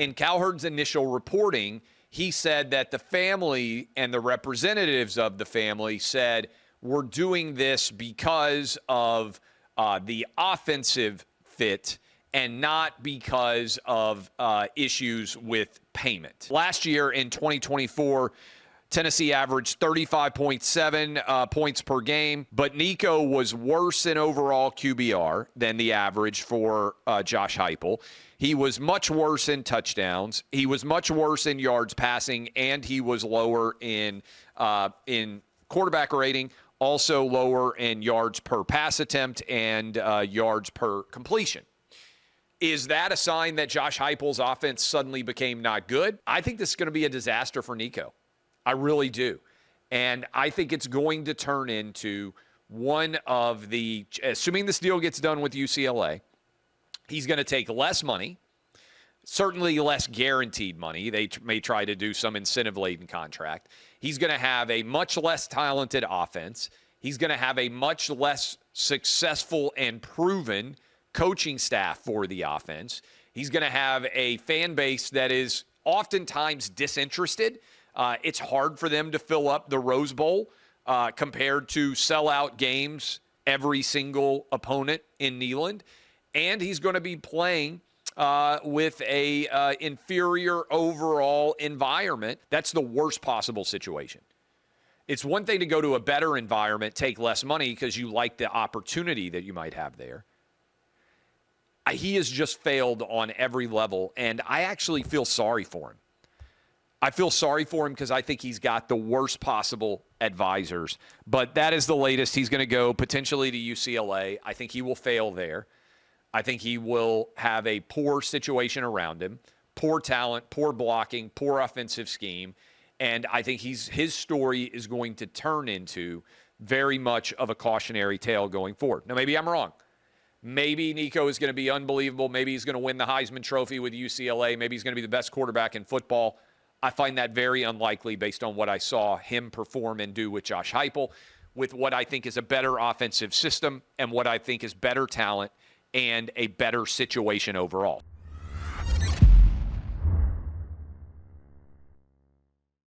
In Cowherd's initial reporting, he said that the family and the representatives of the family said, we're doing this because of the offensive fit and not because of issues with payment. Last year in 2024, Tennessee averaged 35.7 points per game, but Nico was worse in overall QBR than the average for Josh Heupel. He was much worse in touchdowns. He was much worse in yards passing, and he was lower in quarterback rating, also lower in yards per pass attempt and yards per completion. Is that a sign that Josh Heupel's offense suddenly became not good? I think this is going to be a disaster for Nico. I really do. And I think it's going to turn into one of the, assuming this deal gets done with UCLA, he's going to take less money, certainly less guaranteed money. They may try to do some incentive-laden contract. He's going to have a much less talented offense. He's going to have a much less successful and proven coaching staff for the offense. He's going to have a fan base that is oftentimes disinterested. It's hard for them to fill up the Rose Bowl compared to sellout games every single opponent in Neyland. And he's going to be playing with a inferior overall environment. That's the worst possible situation. It's one thing to go to a better environment, take less money because you like the opportunity that you might have there. He has just failed on every level, and I actually feel sorry for him. I feel sorry for him because I think he's got the worst possible advisors. But that is the latest. He's going to go potentially to UCLA. I think he will fail there. I think he will have a poor situation around him, poor talent, poor blocking, poor offensive scheme. And I think his story is going to turn into very much of a cautionary tale going forward. Now, maybe I'm wrong. Maybe Nico is going to be unbelievable. Maybe he's going to win the Heisman Trophy with UCLA. Maybe he's going to be the best quarterback in football. I find that very unlikely based on what I saw him perform and do with Josh Heupel, with what I think is a better offensive system and what I think is better talent and a better situation overall.